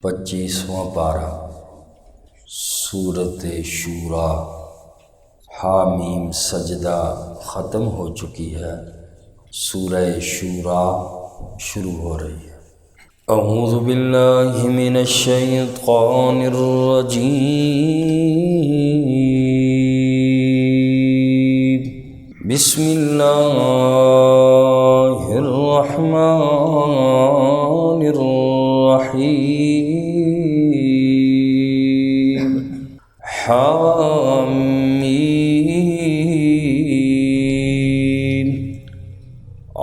25واں پارہ سورۃ شورا حامیم سجدہ ختم ہو چکی ہے، سورہ شورا شروع ہو رہی ہے۔ اعوذ باللہ من الشیطان الرجیم، بسم اللہ الرحمن الرحیم۔ حامیم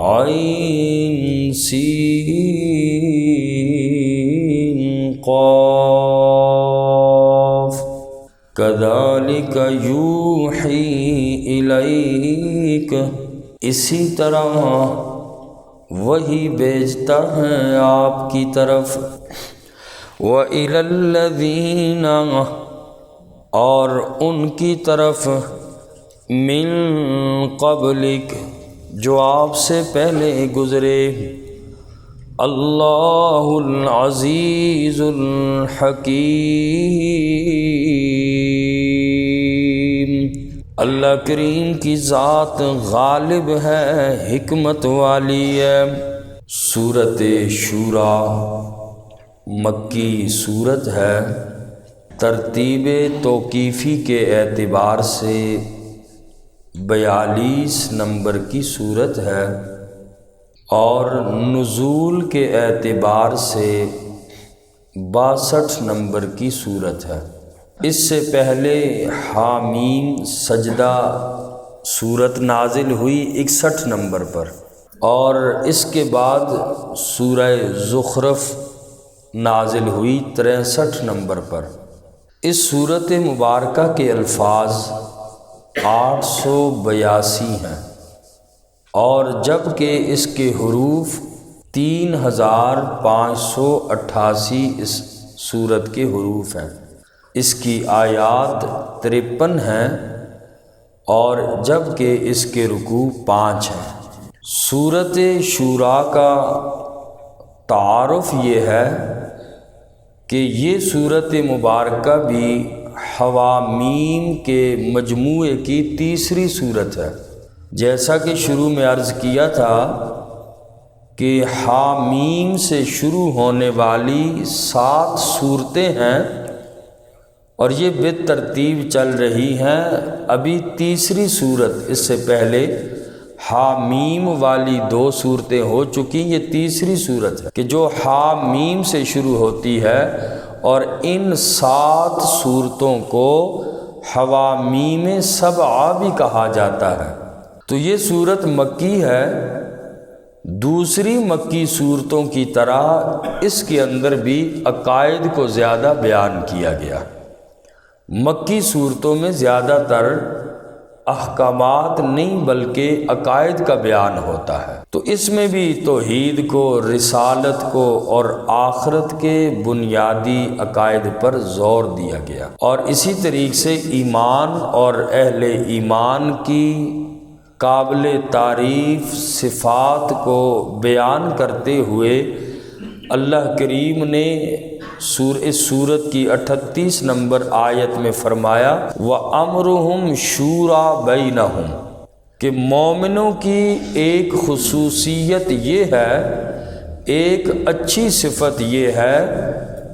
عین سین قاف، کذالک یوحی الیک، اسی طرح وہی بھیجتا ہے آپ کی طرف، وَإِلَى الَّذِينَ، اور ان کی طرف، من قبلک، جو آپ سے پہلے گزرے، اللہ العزیز الحکیم، اللہ کریم کی ذات غالب ہے، حکمت والی ہے۔ سورۃ شورا مکی سورت ہے، ترتیب توقیفی کے اعتبار سے 42 نمبر کی سورت ہے، اور نزول کے اعتبار سے 62 نمبر کی سورت ہے۔ اس سے پہلے حامیم سجدہ سورت نازل ہوئی 61 نمبر پر، اور اس کے بعد سورہ زخرف نازل ہوئی 63 نمبر پر۔ اس سورت مبارکہ کے الفاظ 882 ہیں، اور جبکہ اس کے حروف 3588 اس سورت کے حروف ہیں۔ اس کی آیات 53 ہیں، اور جبکہ اس کے رکوع 5 ہیں۔ سورۃ شورا کا تعارف یہ ہے کہ یہ سورت مبارکہ بھی حوامیم کے مجموعے کی تیسری سورت ہے۔ جیسا کہ شروع میں عرض کیا تھا کہ حامیم سے شروع ہونے والی 7 صورتیں ہیں، اور یہ بالترتیب چل رہی ہیں۔ ابھی تیسری صورت، اس سے پہلے حامیم والی 2 صورتیں ہو چکی، یہ تیسری صورت ہے کہ جو حامیم سے شروع ہوتی ہے، اور ان 7 صورتوں کو حوامیم سبعہ بھی کہا جاتا ہے۔ تو یہ صورت مکی ہے، دوسری مکی صورتوں کی طرح اس کے اندر بھی عقائد کو زیادہ بیان کیا گیا۔ مکی صورتوں میں زیادہ تر احکامات نہیں بلکہ عقائد کا بیان ہوتا ہے، تو اس میں بھی توحید کو، رسالت کو اور آخرت کے بنیادی عقائد پر زور دیا گیا، اور اسی طریقے سے ایمان اور اہل ایمان کی قابل تعریف صفات کو بیان کرتے ہوئے اللہ کریم نے اس سورت کی 38 نمبر آیت میں فرمایا، وَأَمْرُهُمْ شُورَى بَيْنَهُمْ، کہ مومنوں کی ایک خصوصیت یہ ہے، ایک اچھی صفت یہ ہے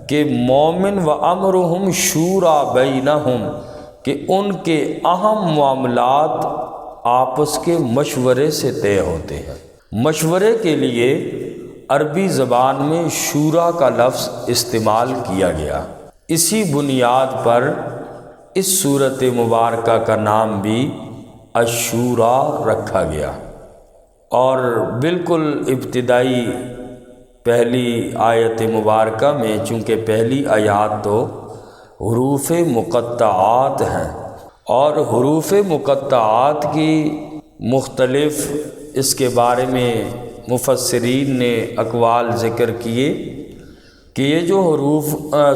کہ مومن وَأَمْرُهُمْ شُورَى بَيْنَهُمْ، کہ ان کے اہم معاملات آپس کے مشورے سے طے ہوتے ہیں۔ مشورے کے لیے عربی زبان میں شورا کا لفظ استعمال کیا گیا، اسی بنیاد پر اس سورت مبارکہ کا نام بھی الشورا رکھا گیا۔ اور بالکل ابتدائی پہلی آیت مبارکہ میں چونکہ پہلی آیات تو حروف مقطعات ہیں، اور حروف مقطعات کی مختلف اس کے بارے میں مفسرین نے اقوال ذکر کیے کہ یہ جو حروف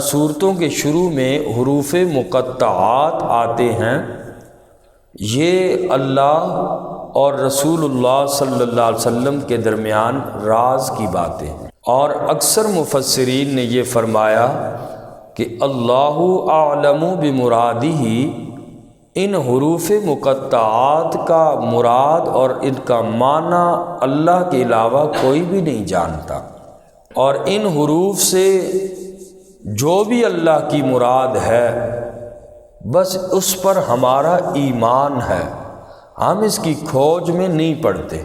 صورتوں کے شروع میں حروف مقطعات آتے ہیں، یہ اللہ اور رسول اللہ صلی اللہ علیہ وسلم کے درمیان راز کی باتیں ہیں، اور اکثر مفسرین نے یہ فرمایا کہ اللہ اعلم بمرادہ، ان حروف مقطعات کا مراد اور ان کا معنی اللہ کے علاوہ کوئی بھی نہیں جانتا، اور ان حروف سے جو بھی اللہ کی مراد ہے بس اس پر ہمارا ایمان ہے، ہم اس کی کھوج میں نہیں پڑتے،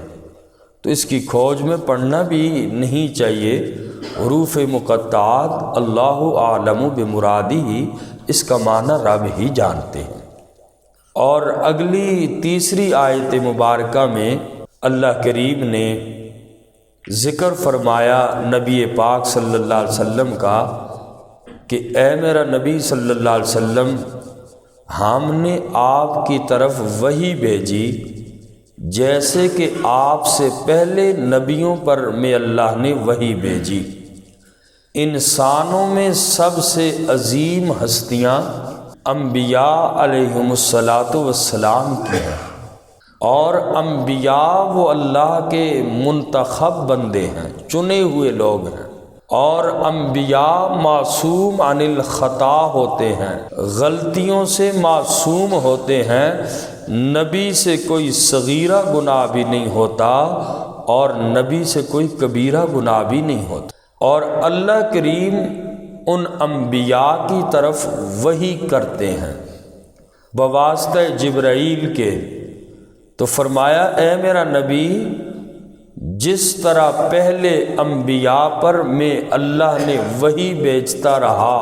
تو اس کی کھوج میں پڑھنا بھی نہیں چاہیے۔ حروف مقطعات اللہ اعلم بمرادہ، اس کا معنی رب ہی جانتے ہیں۔ اور اگلی تیسری آیت مبارکہ میں اللہ کریم نے ذکر فرمایا نبی پاک صلی اللہ علیہ وسلم کا کہ اے میرا نبی صلی اللہ علیہ وسلم، ہم نے آپ کی طرف وحی بھیجی جیسے کہ آپ سے پہلے نبیوں پر میں اللہ نے وحی بھیجی۔ انسانوں میں سب سے عظیم ہستیاں انبیاء علیہم الصلاۃ کی ہیں، اور انبیاء وہ اللہ کے منتخب بندے ہیں، چنے ہوئے لوگ ہیں، اور انبیاء معصوم عن الخطا ہوتے ہیں، غلطیوں سے معصوم ہوتے ہیں۔ نبی سے کوئی صغیرہ گناہ بھی نہیں ہوتا اور نبی سے کوئی کبیرہ گناہ بھی نہیں ہوتا، اور اللہ کریم ان انبیاء کی طرف وحی کرتے ہیں بواسطہ جبرائیل کے۔ تو فرمایا اے میرا نبی، جس طرح پہلے انبیاء پر میں اللہ نے وحی بھیجتا رہا،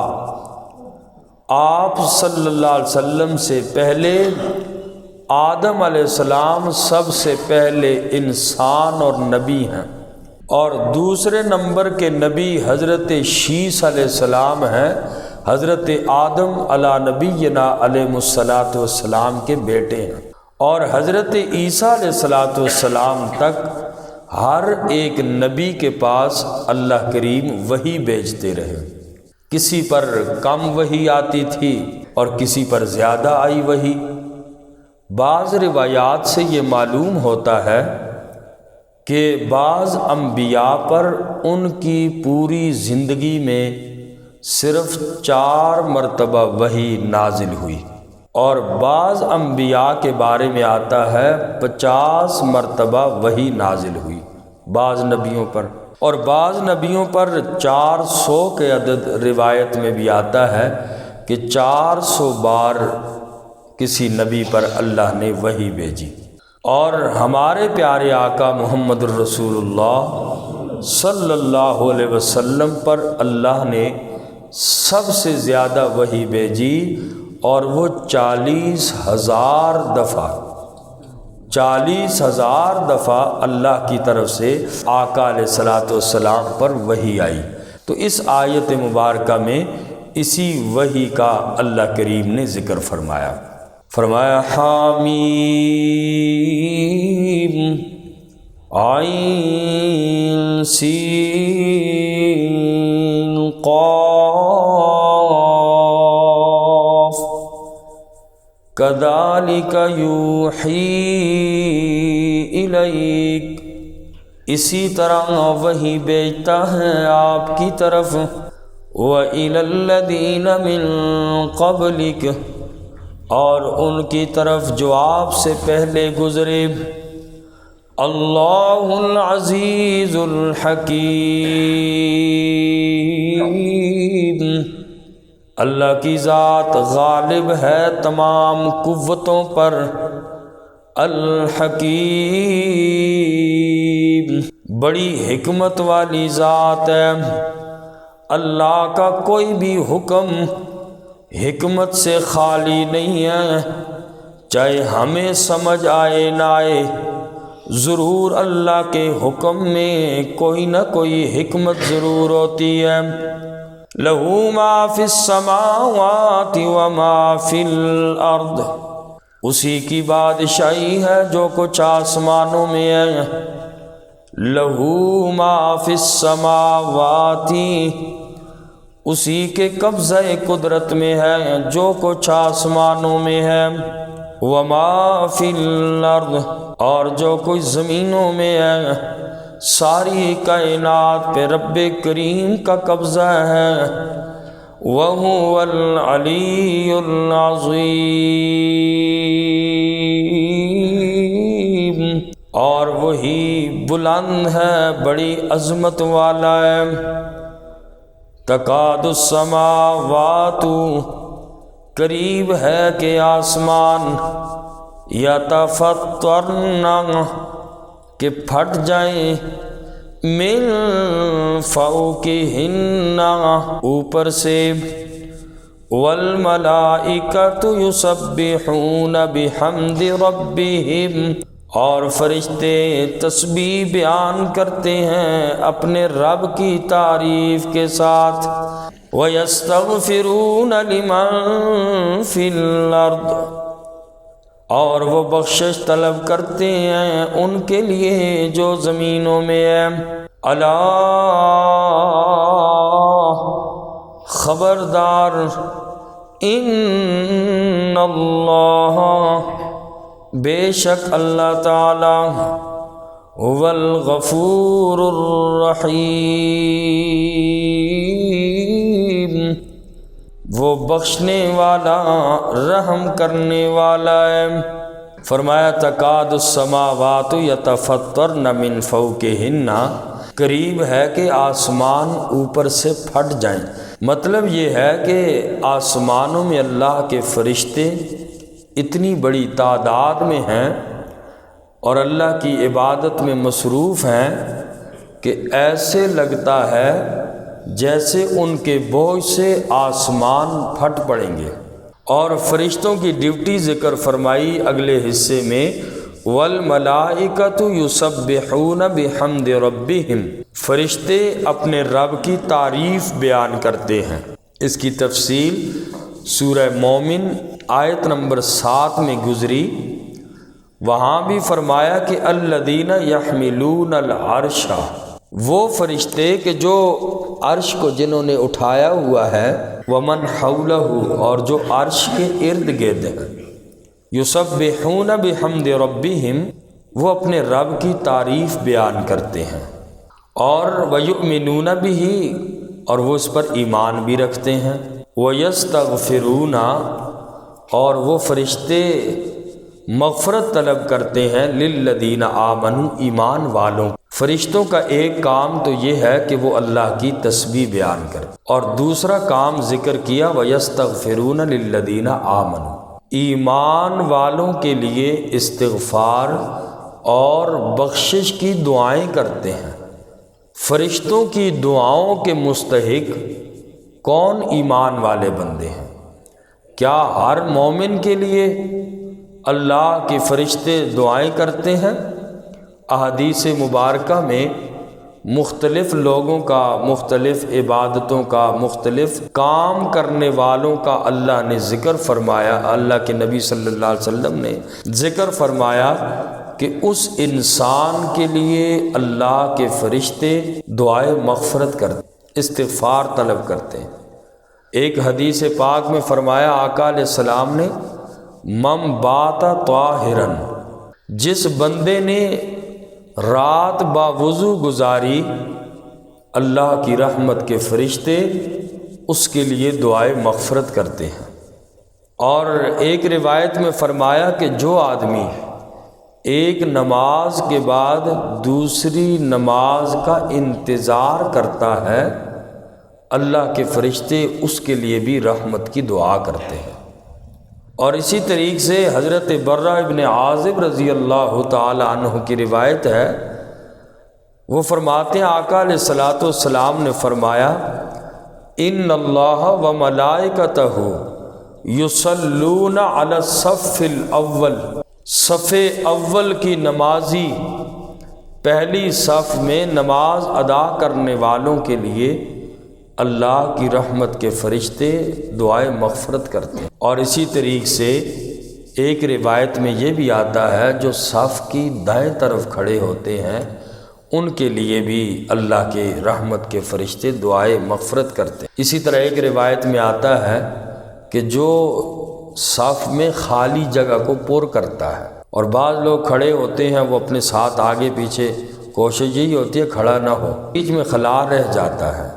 آپ صلی اللہ علیہ وسلم سے پہلے آدم علیہ السلام سب سے پہلے انسان اور نبی ہیں، اور دوسرے نمبر کے نبی حضرت شیس علیہ السلام ہیں، حضرت آدم علی نبینا علیہ السلام کے بیٹے ہیں، اور حضرت عیسیٰ علیہ السلام تک ہر ایک نبی کے پاس اللہ کریم وحی بھیجتے رہے۔ کسی پر کم وحی آتی تھی اور کسی پر زیادہ آئی وحی۔ بعض روایات سے یہ معلوم ہوتا ہے کہ بعض انبیاء پر ان کی پوری زندگی میں صرف 4 مرتبہ وحی نازل ہوئی، اور بعض انبیاء کے بارے میں آتا ہے 50 مرتبہ وحی نازل ہوئی بعض نبیوں پر، اور بعض نبیوں پر 400 کے عدد روایت میں بھی آتا ہے کہ 400 بار کسی نبی پر اللہ نے وحی بھیجی۔ اور ہمارے پیارے آقا محمد الرسول اللہ صلی اللہ علیہ وسلم پر اللہ نے سب سے زیادہ وحی بھیجی، اور وہ 40,000 دفعہ 40,000 دفعہ اللہ کی طرف سے آقا علیہ الصلوۃ والسلام پر وحی آئی۔ تو اس آیت مبارکہ میں اسی وحی کا اللہ کریم نے ذکر فرمایا۔ فرمایا حامیم عین سین قاف کذالک یوحی الیک، اسی طرح وحی بھیجتا ہے آپ کی طرف، وَإِلَى الَّذِينَ مِن قَبْلِكَ، اور ان کی طرف جو آپ سے پہلے گزرے۔ اللہ العزیز الحکیم، اللہ کی ذات غالب ہے تمام قوتوں پر، الحکیم بڑی حکمت والی ذات ہے۔ اللہ کا کوئی بھی حکم حکمت سے خالی نہیں ہے، چاہے ہمیں سمجھ آئے نہ آئے، ضرور اللہ کے حکم میں کوئی نہ کوئی حکمت ضرور ہوتی ہے۔ لَهُ مَا فِي السَّمَاوَاتِ وَمَا فِي الْأَرْضِ، اسی کی بادشاہی ہے جو کچھ آسمانوں میں ہے۔ لَهُ مَا فِي السَّمَاوَاتِ، اسی کے قبضہ قدرت میں ہے جو کچھ آسمانوں میں ہے۔ وَمَا فِي الْأَرْضِ، اور جو کچھ زمینوں میں ہے۔ ساری کائنات پہ رب کریم کا قبضہ ہے۔ وَهُوَ الْعَلِيُّ الْعَظِيمُ، اور وہی بلند ہے، بڑی عظمت والا ہے۔ تکاد السماوات، قریب ہے کہ آسمان، یتفطرن، کہ پھٹ جائیں، من فوقہن، اوپر سے، والملائکۃ یسبحون بحمد ربہم، اور فرشتے تسبیح بیان کرتے ہیں اپنے رب کی تعریف کے ساتھ۔ وَيَسْتَغْفِرُونَ لِمَن فِي الْأَرْضِ، اور وہ بخشش طلب کرتے ہیں ان کے لیے جو زمینوں میں ہے۔ الا، خبردار، ان اللہ، بے شک اللہ تعالی، هو الغفور الرحیم، وہ بخشنے والا، رحم کرنے والا ہے۔ فرمایا تکاد السماوات یتفطرن من فوقہن، قریب ہے کہ آسمان اوپر سے پھٹ جائیں۔ مطلب یہ ہے کہ آسمانوں میں اللہ کے فرشتے اتنی بڑی تعداد میں ہیں اور اللہ کی عبادت میں مصروف ہیں کہ ایسے لگتا ہے جیسے ان کے بوجھ سے آسمان پھٹ پڑیں گے۔ اور فرشتوں کی ڈیوٹی ذکر فرمائی اگلے حصے میں، والملائکۃ یسبحون بحمد ربہم، فرشتے اپنے رب کی تعریف بیان کرتے ہیں۔ اس کی تفصیل سورہ مومن آیت نمبر 7 میں گزری۔ وہاں بھی فرمایا کہ الذین یحملون العرش، وہ فرشتے کہ جو عرش کو جنہوں نے اٹھایا ہوا ہے، ومن حولہ، اور جو عرش کے ارد گرد ہیں، یسبحون بحمد ربہم، وہ اپنے رب کی تعریف بیان کرتے ہیں، اور ویؤمنون بہ، اور وہ اس پر ایمان بھی رکھتے ہیں، ویستغفرون، اور وہ فرشتے مغفرت طلب کرتے ہیں، للذین آمنوا، ایمان والوں۔ فرشتوں کا ایک کام تو یہ ہے کہ وہ اللہ کی تسبیح بیان کریں، اور دوسرا کام ذکر کیا وَيَسْتَغْفِرُونَ لِلَّذِينَ آمَنُوا، ایمان والوں کے لیے استغفار اور بخشش کی دعائیں کرتے ہیں۔ فرشتوں کی دعاؤں کے مستحق کون؟ ایمان والے بندے ہیں۔ کیا ہر مومن کے لیے اللہ کے فرشتے دعائیں کرتے ہیں؟ احادیث مبارکہ میں مختلف لوگوں کا، مختلف عبادتوں کا، مختلف کام کرنے والوں کا اللہ نے ذکر فرمایا، اللہ کے نبی صلی اللہ علیہ وسلم نے ذکر فرمایا کہ اس انسان کے لیے اللہ کے فرشتے دعائے مغفرت کرتے، استغفار طلب کرتے ہیں۔ ایک حدیث پاک میں فرمایا آقا علیہ السلام نے، من بات طاہرن، جس بندے نے رات باوضو گزاری، اللہ کی رحمت کے فرشتے اس کے لیے دعائے مغفرت کرتے ہیں۔ اور ایک روایت میں فرمایا کہ جو آدمی ایک نماز کے بعد دوسری نماز کا انتظار کرتا ہے، اللہ کے فرشتے اس کے لیے بھی رحمت کی دعا کرتے ہیں۔ اور اسی طریقے سے حضرت برہ ابن عازب رضی اللہ تعالی عنہ کی روایت ہے، وہ فرماتے ہیں آقا علیہ الصلوۃ والسلام نے فرمایا، ان اللہ و ملائکتہ یصلون علی الصف الاول، صف اول کی نمازی، پہلی صف میں نماز ادا کرنے والوں کے لیے اللہ کی رحمت کے فرشتے دعائے مغفرت کرتے ہیں۔ اور اسی طریقے سے ایک روایت میں یہ بھی آتا ہے، جو صف کی دائیں طرف کھڑے ہوتے ہیں ان کے لیے بھی اللہ کے رحمت کے فرشتے دعائے مغفرت کرتے ہیں۔ اسی طرح ایک روایت میں آتا ہے کہ جو صف میں خالی جگہ کو پر کرتا ہے، اور بعض لوگ کھڑے ہوتے ہیں، وہ اپنے ساتھ آگے پیچھے کوشش یہی ہوتی ہے کھڑا نہ ہو، بیچ میں خلا رہ جاتا ہے،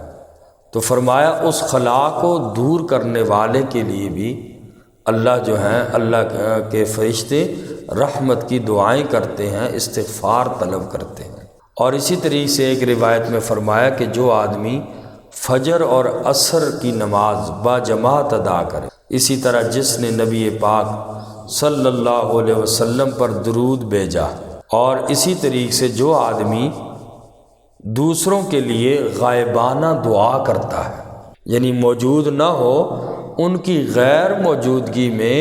تو فرمایا اس خلا کو دور کرنے والے کے لیے بھی اللہ جو ہیں، اللہ کے فرشتے رحمت کی دعائیں کرتے ہیں، استغفار طلب کرتے ہیں۔ اور اسی طریقے سے ایک روایت میں فرمایا کہ جو آدمی فجر اور عصر کی نماز با جماعت ادا کرے، اسی طرح جس نے نبی پاک صلی اللہ علیہ وسلم پر درود بھیجا، اور اسی طریقے سے جو آدمی دوسروں کے لیے غائبانہ دعا کرتا ہے، یعنی موجود نہ ہو، ان کی غیر موجودگی میں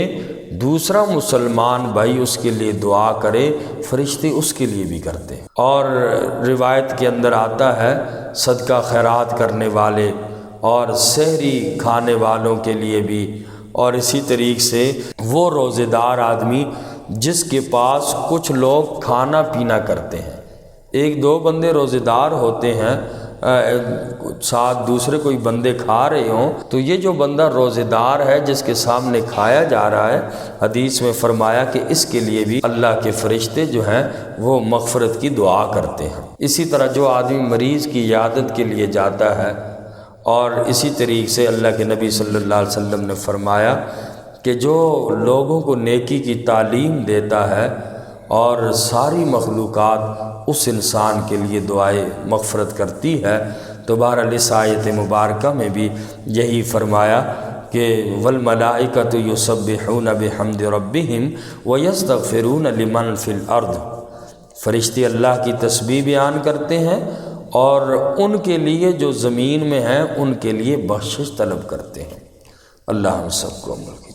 دوسرا مسلمان بھائی اس کے لیے دعا کرے، فرشتے اس کے لیے بھی کرتے ہیں۔ اور روایت کے اندر آتا ہے صدقہ خیرات کرنے والے اور سحری کھانے والوں کے لیے بھی، اور اسی طریقے سے وہ روزے دار آدمی جس کے پاس کچھ لوگ کھانا پینا کرتے ہیں، ایک دو بندے روزے دار ہوتے ہیں، ساتھ دوسرے کوئی بندے کھا رہے ہوں، تو یہ جو بندہ روزے دار ہے جس کے سامنے کھایا جا رہا ہے، حدیث میں فرمایا کہ اس کے لیے بھی اللہ کے فرشتے جو ہیں وہ مغفرت کی دعا کرتے ہیں۔ اسی طرح جو آدمی مریض کی عیادت کے لیے جاتا ہے، اور اسی طریقے سے اللہ کے نبی صلی اللہ علیہ وسلم نے فرمایا کہ جو لوگوں کو نیکی کی تعلیم دیتا ہے اور ساری مخلوقات اس انسان کے لیے دعائے مغفرت کرتی ہے، تو بہرحال اس آیت مبارکہ میں بھی یہی فرمایا کہ والملائکۃ یسبحون بحمد ربہم ویستغفرون لمن فی الارض، فرشتے اللہ کی تسبیح بیان کرتے ہیں اور ان کے لیے جو زمین میں ہیں ان کے لیے بخشش طلب کرتے ہیں۔ اللہ ہم سب کو عمل کی